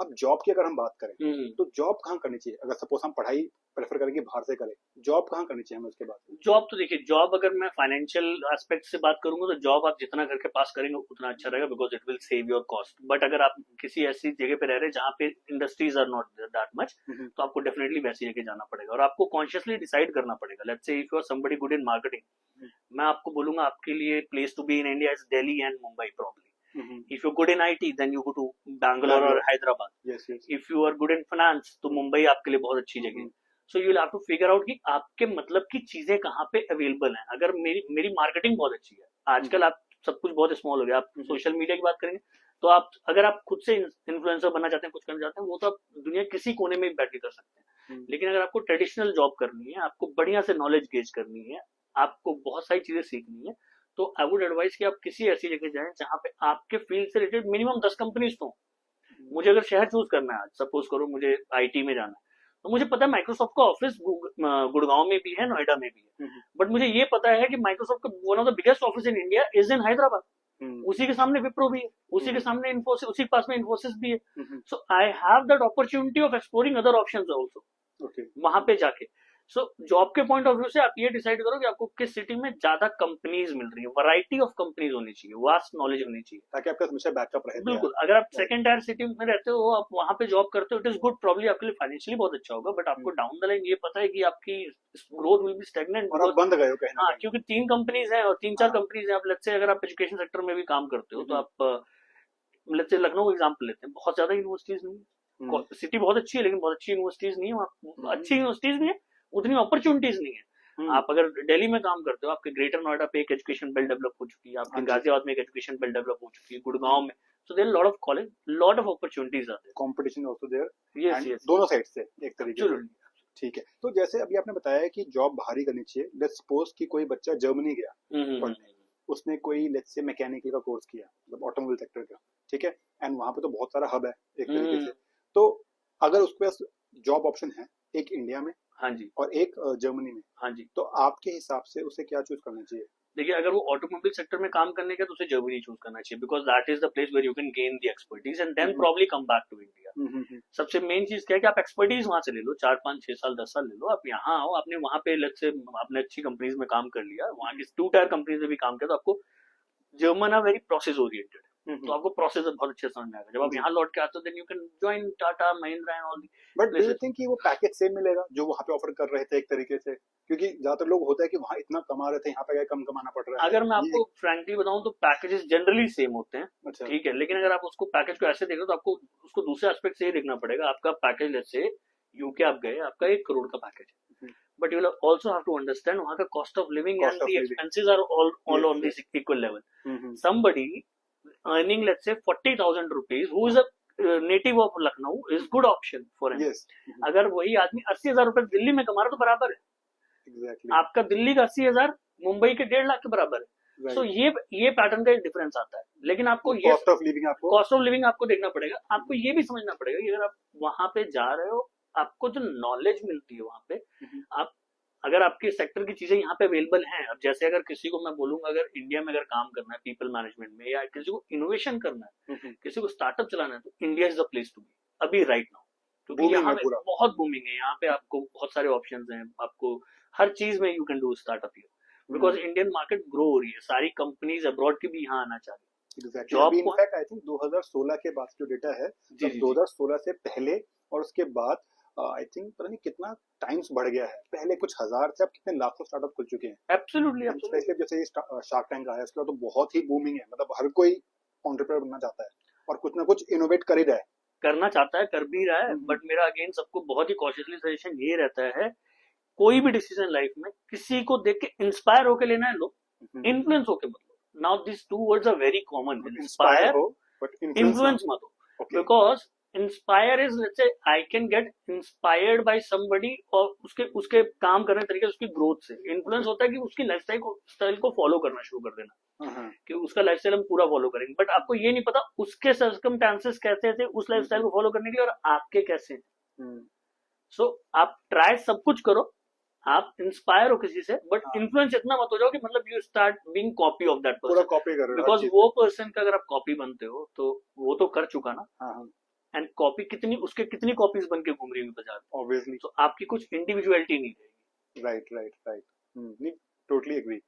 अब जॉब की अगर हम बात करें हम्म। तो जॉब कहाँ करनी चाहिए? अगर सपोज हम पढ़ाई प्रेफर करें कि बाहर से करें, जॉब कहाँ करनी चाहिए हमें उसके बाद? जॉब तो देखिए, जॉब अगर मैं फाइनेंशियल एस्पेक्ट से बात करूंगा तो जॉब आप जितना घर के पास करेंगे उतना अच्छा रहेगा, because it will save your cost. But अगर आप किसी ऐसी जगह पे रह रहे हैं जहाँ पे industries are not that much, hmm, तो आपको डेफिनेटली वैसी जगह जाना पड़ेगा और आपको कॉन्शियसली डिसाइड करना पड़ेगा। Let's say if you are somebody good in marketing, hmm, मैं आपको बोलूंगा आपके लिए place to be in India is Delhi and Mumbai probably. Hmm, if you good in IT then you go to Bangalore और Bangalore. Hyderabad. Yes yes. If you are good in finance तो मुंबई आपके लिए बहुत अच्छी जगह है। So you will have to figure out कि आपके मतलब की चीजें कहाँ पे अवेलेबल हैं। अगर मेरी मेरी मार्केटिंग बहुत अच्छी है, आजकल आप सब कुछ बहुत स्मॉल हो गया, आप सोशल मीडिया की बात करेंगे तो आप अगर आप खुद से इन्फ्लुएंसर बनना चाहते हैं, कुछ करना चाहते हैं, वो तो आप दुनिया किसी कोने में भी बैठ के कर सकते हैं। लेकिन अगर आपको ट्रेडिशनल जॉब करनी है, आपको बढ़िया से नॉलेज गेज करनी है, आपको बहुत सारी चीजें सीखनी है, तो आई वुड एडवाइस कि आप किसी ऐसी जगह जाएं जहां पे आपके फील्ड से रिलेटेड मिनिमम 10 कंपनीज तो हों। मुझे अगर शहर चूज करना है, आज सपोज करो मुझे आईटी में जाना है, तो मुझे पता है माइक्रोसॉफ्ट का ऑफिस गुड़गांव में भी है, नोएडा में भी है। बट मुझे ये पता है कि माइक्रोसॉफ्ट का one of the biggest office in India is in Hyderabad. उसी के सामने विप्रो भी है, उसी के सामने इन्फोसिस, उसी के पास में इन्फोसिस भी है। So I have that opportunity of exploring other options also okay. वहां पे जाके। सो जॉब के पॉइंट ऑफ व्यू से आप ये डिसाइड करो कि आपको किस सिटी में ज्यादा कंपनीज मिल रही है, वैरायटी ऑफ कंपनीज होनी चाहिए, वास्ट नॉलेज होनी चाहिए। ताकि आपका हमेशा बैकअप रहे तैयार। बिल्कुल, अगर आप राइट। सेकंड टायर सिटी में रहते हो, आप वहां पे जॉब करते हो, इट इज गुड, प्रॉब्ली आपके लिए फाइनेंशियली बहुत अच्छा होगा, बट आपको डाउन द लाइन ये पता है कि आपकी ग्रोथ विल बी स्टेगनेंट और आप बिकॉज, बंद गए हो कहीं ना हाँ, कहीं। क्योंकि 3 कंपनीज हैं और 3-4 हाँ। कंपनीज हैं। आप लेट्स से अगर आप एजुकेशन सेक्टर में भी काम करते हो तो हम्म, आप लेट्स से लखनऊ एग्जांपल लेते हैं, बहुत ज्यादा यूनिवर्सिटीज नहीं हम्म, है, सिटी बहुत अच्छी है लेकिन बहुत अच्छी यूनिवर्सिटीज नहीं है वहाँ, हम्म, अच्छी यूनिवर्सिटीज नहीं है, उतनी अपॉर्चुनिटीज नहीं है। हम्म, आप अगर दिल्ली में काम करते हो, आपके ग्रेटर नोएडा पे एक एजुकेशन बेल डेवलप हो चुकी है, आपके हाँ जी। गाजियाबाद में एक एजुकेशन बेल डेवलप हो चुकी है, गुड़गांव में, so there lot of college, lot of opportunities आते कंपटीशन ऑल्सो देयर हैं। यस एंड यस, दोनों साइड से एक तरीके से। एब्सोल्युटली। ठीक है, तो जैसे अभी आपने बताया है कि जॉब बाहर ही करनी चाहिए। लेट्स सपोज कि कोई बच्चा जर्मनी गया पढ़ने, उसने कोई लेट्स से मैकेनिकल का कोर्स किया, मतलब ऑटोमोबाइल सेक्टर का, ठीक है, एंड वहां पे तो बहुत सारा हब है एक तरीके से। तो अगर उसके पास जॉब ऑप्शन है, एक इंडिया में हाँ जी, और एक जर्मनी में, हाँ जी। तो आपके हिसाब से उसे क्या चूज करना चाहिए? देखिए, अगर वो ऑटोमोबाइल सेक्टर में काम करने का तो उसे जर्मनी चूज करना चाहिए, because that is the place where you can gain the expertise and then hmm, probably come back to India. Hmm, सबसे मेन चीज क्या है कि आप एक्सपर्टीज वहां से ले लो, 4-5-6 साल 10 साल ले लो, आप यहाँ आओ, आपने वहां पे लेट्स से आपने अच्छी कंपनीज में काम कर लिया, वहां की 2 टायर कंपनीज में भी काम किया, तो आपको German are very process oriented, तो आपको प्रोसेस बहुत अच्छे समझ में आएगा। जब आप जी। यहाँ लौट के आते हो then you can join Tata Mahindra and all the but do you places. Think कि वो पैकेज सेम मिलेगा जो वहां पे ऑफर कर रहे थे एक तरीके से? क्योंकि ज्यादातर लोग होता है कि वहां इतना कमा रहे थे, यहाँ पे कम कमाना पड़ रहा है अगर मैं ये। आपको फ्रैंकली बताऊं तो पैकेजेस जनरली सेम होते हैं, अच्छा। ठीक है, लेकिन अगर आप उसको पैकेज को ऐसे देख रहे हो तो आपको उसको दूसरे एस्पेक्ट से ही देखना पड़ेगा। आपका पैकेज लेट्स से यूके आप गए, आपका 1 करोड़ का पैकेज है, but you will also have to understand वहां का cost of living and cost of the living. Expenses are all yes on yes. This equal level. somebody earning let's say 40,000 rupees who is a native of Lucknow is good option for him। Yes. अगर वही आदमी 80,000 रुपए दिल्ली में कमा रहा है तो बराबर है, एग्जैक्टली। आपका दिल्ली का 80,000 मुंबई के 1.5 लाख के बराबर है। सो राइट। ये पैटर्न का एक डिफरेंस आता है, लेकिन आपको ये कॉस्ट ऑफ लिविंग आपको। कॉस्ट ऑफ लिविंग आपको देखना पड़ेगा। आपको ये भी समझना पड़ेगा कि अगर आप वहां पे जा रहे हो, आपको जो नॉलेज मिलती है वहां पे, आप अगर आपके सेक्टर की चीजें यहाँ पे अवेलेबल हैं, अब जैसे अगर किसी को मैं बोलूंगा अगर इंडिया में अगर काम करना है पीपल मैनेजमेंट में, या किसी को इनोवेशन करना है, किसी को स्टार्टअप चलाना है, तो India is the place to be अभी राइट नाउ, क्योंकि बूमिंग यहाँ है पे पूरा। बहुत बूमिंग है। यहाँ पे आपको बहुत सारे ऑप्शंस हैं, आपको हर चीज में you can do startup here, because Indian market grow हो रही है, सारी कंपनीज अब्रॉड की भी यहाँ आना चाह रही है। एग्जैक्टली। जॉब अभी को, इनफैक्ट आई थिंक 2016 के बाद जो डेटा है, जी मतलब जी जी, 2016 से पहले और उसके बाद आई थिंक पता नहीं कितना टाइम्स बढ़ गया है। पहले कुछ हजार से अब कितने लाखों स्टार्टअप खुल चुके हैं। Absolutely and absolutely. स्पेशली जैसे शार्क टैंक आया, इसका तो बहुत ही बूमिंग है, मतलब हर कोई एंटरप्रेन्योर बनना चाहता है और कुछ ना कुछ इनोवेट कर ही रहा है। करना चाहता है, कर भी रहा है, बट मेरा अगेन सबको बहुत ही कॉशियसली सजेशन ये रहता है, कोई भी डिसीजन लाइफ में किसी को देख के इंस्पायर होके लेना है, लो, इन्फ्लुएंस होके मत लो। Now this two words are very common, inspire inspire, हो बट इन्फ्लुएंस ना इन्फ्लुएंस हो। मत हो, okay. Because inspire is let's say I can get inspired by somebody और उसके उसके काम करने तरीके, उसकी ग्रोथ से। इन्फ्लुएंस होता है कि उसकी लाइफस्टाइल को फॉलो करना शुरू कर देना, कि उसका लाइफस्टाइल हम पूरा फॉलो करेंगे, बट आपको ये नहीं पता उसके सर्कमस्टेंसेस कैसे थे उस लाइफस्टाइल को फॉलो करने के लिए और आपके कैसे हैं। सो आप ट्राई सब कुछ करो, आप इंस्पायर हो किसी से, बट इन्फ्लुएंस इतना मत हो जाओ कि मतलब you start being copy of that पूरा पर्सन, कॉपी कर रहे हो हर बिकॉज चीज। वो पर्सन का अगर आप कॉपी बनते हो तो वो तो कर चुका ना। हाँ हाँ। एंड कॉपी कितनी कॉपीज बन के घूम रही होंगी बाजार में, ऑब्वियसली। तो आपकी कुछ इंडिविजुअलिटी नहीं रहेगी। राइट राइट राइट, नहीं, टोटली एग्री।